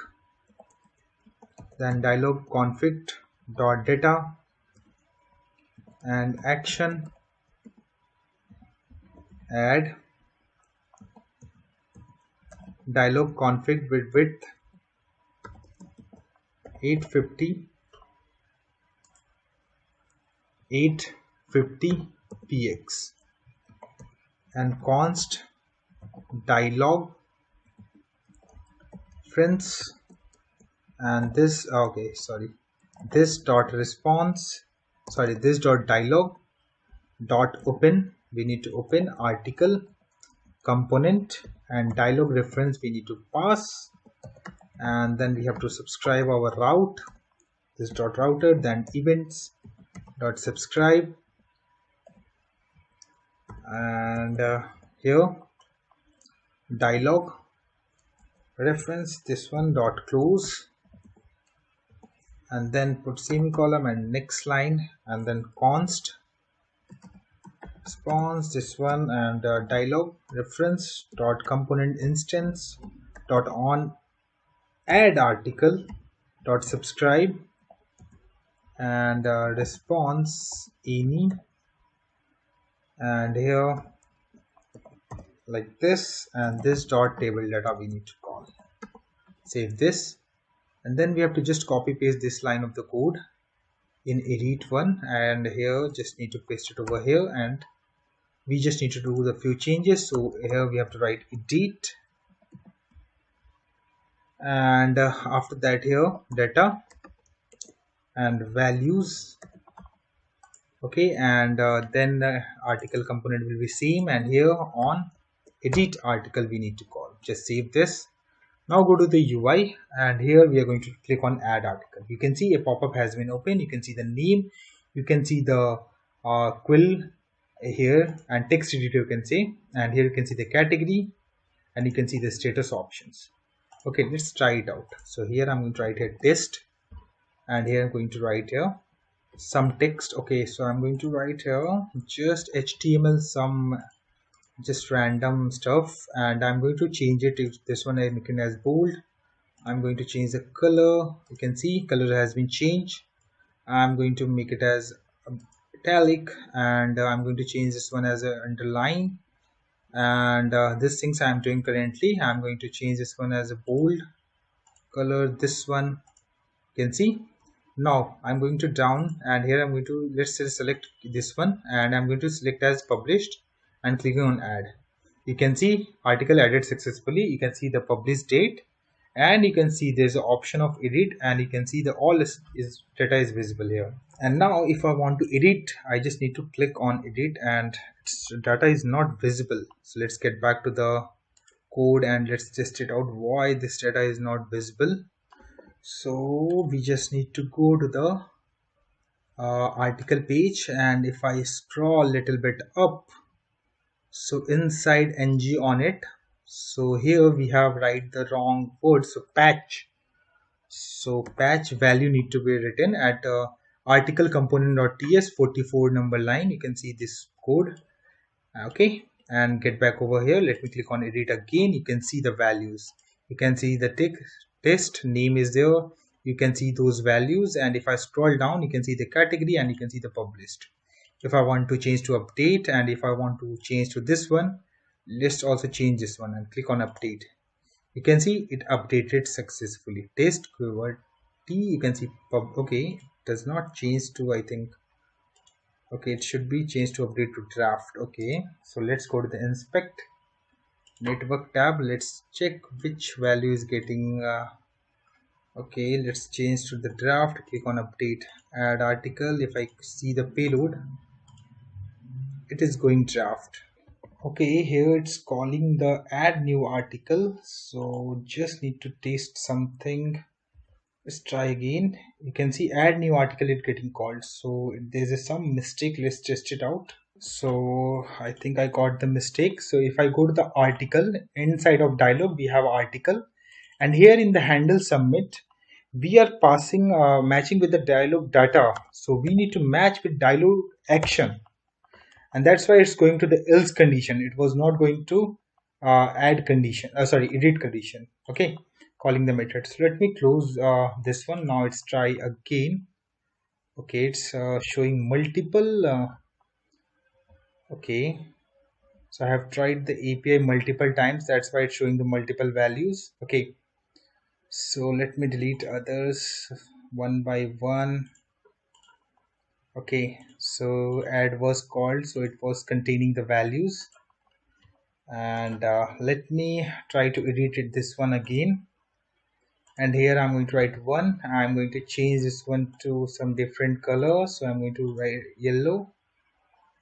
[SPEAKER 1] then dialog config dot data, and action add dialog config with width 850 px and const dialog friends, and this this dot response, this dot dialog dot open, we need to open article component, and dialog reference we need to pass, and then we have to subscribe our route, this dot router, then events dot subscribe, and here dialog reference, this one dot close, and then put semicolon and next line, and then const response, this one, and dialog reference dot component instance dot on add article dot subscribe, and response any, and here like this, and this dot table data we need to call. Save this, and then we have to just copy paste this line of the code in edit one, and here just need to paste it over here, and we just need to do the few changes. So here we have to write edit, and after that here data and values, okay, and then the article component will be same, and here on edit article we need to call. Just save this. Now go to the UI, and here we are going to click on add article. You can see a pop-up has been opened. You can see the name, you can see the quill here, and text editor you can see, and here you can see the category, and you can see the status options. Okay, let's try it out. So here I'm going to write here test, and here I'm going to write here some text. Okay, so I'm going to write here just HTML, some just random stuff, and I'm going to change it. If this one I make it as bold, I'm going to change the color. You can see color has been changed. I'm going to make it as italic, and I'm going to change this one as a underline, and this things I'm doing currently, I'm going to change this one as a bold color, this one you can see. Now I'm going to down, and here I'm going to, let's say, select this one, and I'm going to select as published and clicking on add. You can see article added successfully. You can see the published date, and you can see there's an option of edit, and you can see the all is data is visible here. And now if I want to edit, I just need to click on edit, and data is not visible. So let's get back to the code and let's test it out why this data is not visible. So we just need to go to the article page, and if I scroll a little bit up, so inside ng on it, so here we have write the wrong word, so patch. So patch value need to be written at article component.ts 44 number line. You can see this code. Okay, and get back over here. Let me click on edit again. You can see the values. You can see the test name is there. You can see those values, and if I scroll down, you can see the category, and you can see the published. If I want to change to update, and if I want to change to this one, let's also change this one and click on update. You can see it updated successfully. Test keyword T, you can see pub. Okay, it does not change to, I think, okay, it should be changed to update to draft. Okay, so let's go to the inspect network tab. Let's check which value is getting okay, let's change to the draft. Click on update, add article. If I see the payload, it is going draft. Okay, here it's calling the add new article, so just need to test something. Let's try again. You can see add new article is getting called, so there's some mistake. Let's test it out. So I think I got the mistake. So if I go to the article, inside of dialog we have article, and here in the handle submit we are passing matching with the dialog data, so we need to match with dialog action, and that's why it's going to the else condition. It was not going to add condition, edit condition. Okay, calling the method. So let me close this one. Now let's try again. Okay, it's showing multiple okay, So I have tried the API multiple times, that's why it's showing the multiple values. Okay, so let me delete others one by one. Okay, so add was called, so it was containing the values. And let me try to edit it, this one again. And here I'm going to write 1. I'm going to change this one to some different color, so I'm going to write yellow.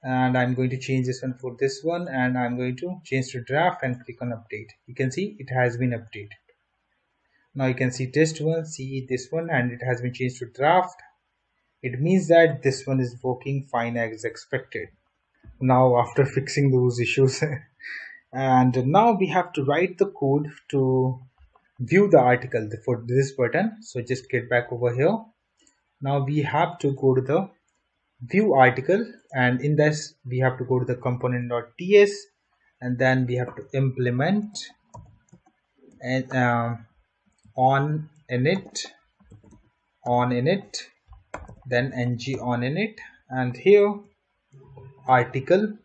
[SPEAKER 1] And I'm going to change this one for this one, and I'm going to change to draft and click on update. You can see it has been updated. Now you can see test one, see this one, and it has been changed to draft. It means that this one is working fine as expected. Now after fixing those issues and now we have to write the code to view the article for this button. So just get back over here. Now we have to go to the view article, and in this we have to go to the component.ts, and then we have to implement and on init, then ng on init, and here article,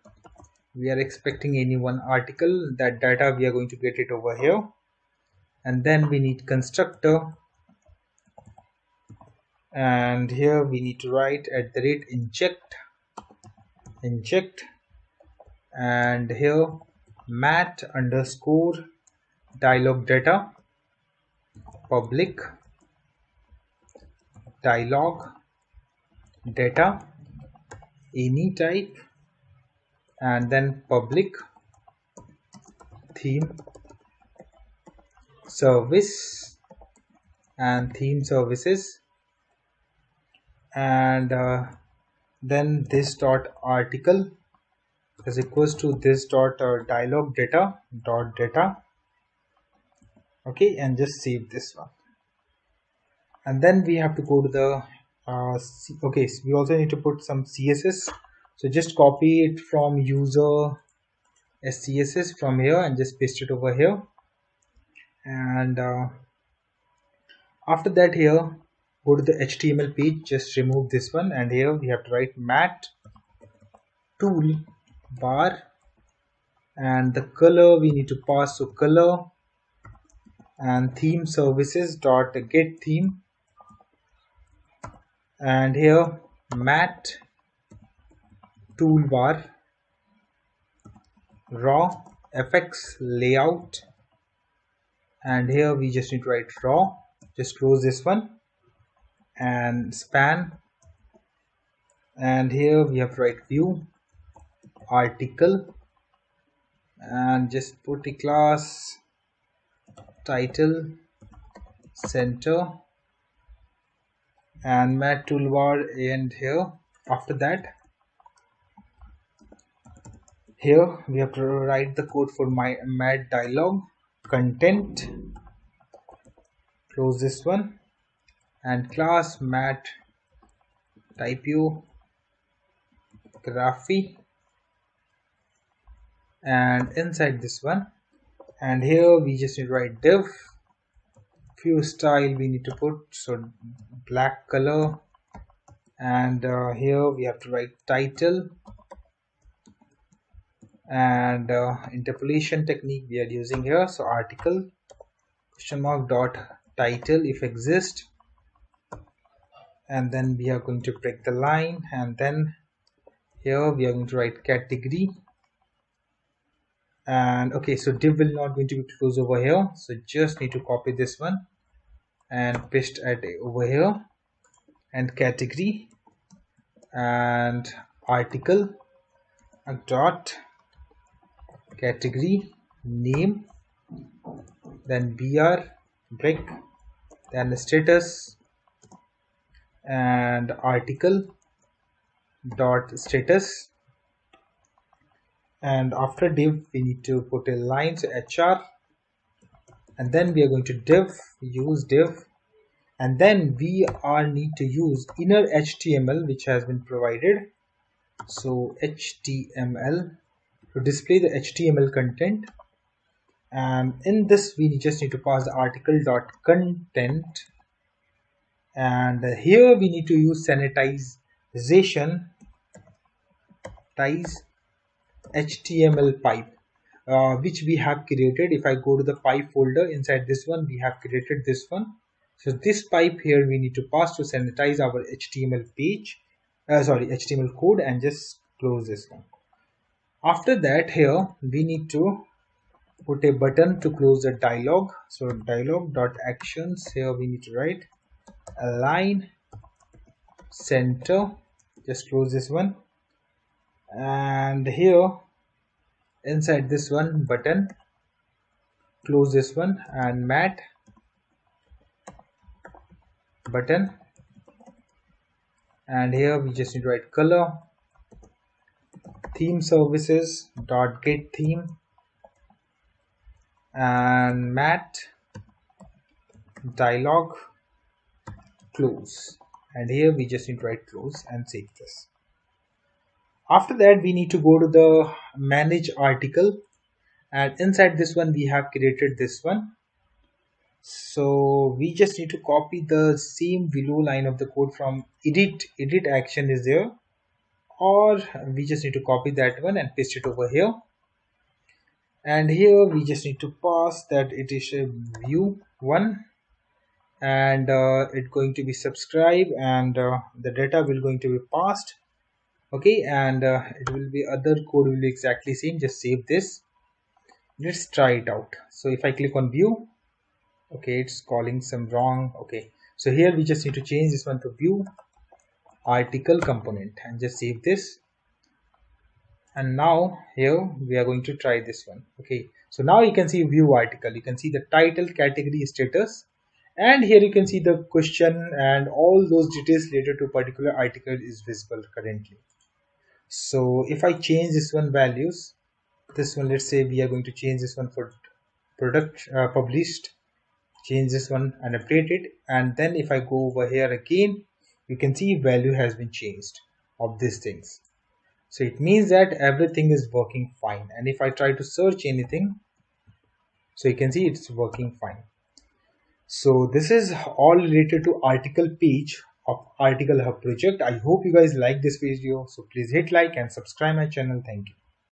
[SPEAKER 1] we are expecting any one article. That data we are going to get it over here, and then we need constructor, and here we need to write @inject, and here mat underscore dialog data, public dialog data any type, and then public theme service and theme services, and then this dot article is equals to this dot dialog data dot data. Okay, and just save this one, and then we have to go to the okay, so we also need to put some CSS. So just copy it from user SCSS from here and just paste it over here, and after that here go to the HTML page, just remove this one, and here we have to write mat tool bar, and the color we need to pass, so color, and theme services dot get theme, and here mat toolbar raw fx layout, and here we just need to write raw. Just close this one and span, and here we have to write view article, and just put a class title center and mat toolbar, and here after that here we have to write the code for my mat dialog content. Close this one and class mat typography, and inside this one, and here we just need to write div view style we need to put, so black color, and here we have to write title, and interpolation technique we are using here, so article question mark dot title if exist, and then we are going to break the line, and then here we are going to write category, and okay, so div will not going to be closed over here, so just need to copy this one and paste it over here, and category and article dot category name, then br break, then status and article dot status, and after div we need to put a line, so hr, and then we are going to use div, and then we are need to use inner HTML which has been provided, so HTML to display the HTML content, and in this we just need to pass the article dot content, and here we need to use sanitization HTML pipe which we have created. If I go to the pipe folder, inside this one we have created this one. So this pipe here we need to pass to sanitize our HTML page, HTML code, and just close this one. After that, here we need to put a button to close the dialog. So dialog.actions, here we need to write align center, just close this one, and here inside this one button, close this one, and mat button, and here we just need to write color theme services dot get theme, and mat dialog close, and here we just need to write close and save this. After that, we need to go to the manage article, and inside this one we have created this one. So we just need to copy the same below line of the code from edit action is there, or we just need to copy that one and paste it over here. And here we just need to pass that it is a view one, and it's going to be subscribe, and the data will going to be passed. Okay, and it will be other code will be exactly same. Just save this. Let's try it out. So if I click on view, okay, it's calling some wrong. Okay, so here we just need to change this one to view article component and just save this. And now here we are going to try this one. Okay, so now you can see view article, you can see the title, category, status, and here you can see the question, and all those details related to particular article is visible currently. So if I change this one values, this one, let's say we are going to change this one for product published, change this one and update it, and then if I go over here again, you can see value has been changed of these things. So it means that everything is working fine. And if I try to search anything, so you can see it's working fine. So this is all related to article page of Article Hub project. I hope you guys like this video. So please hit like and subscribe my channel. Thank you.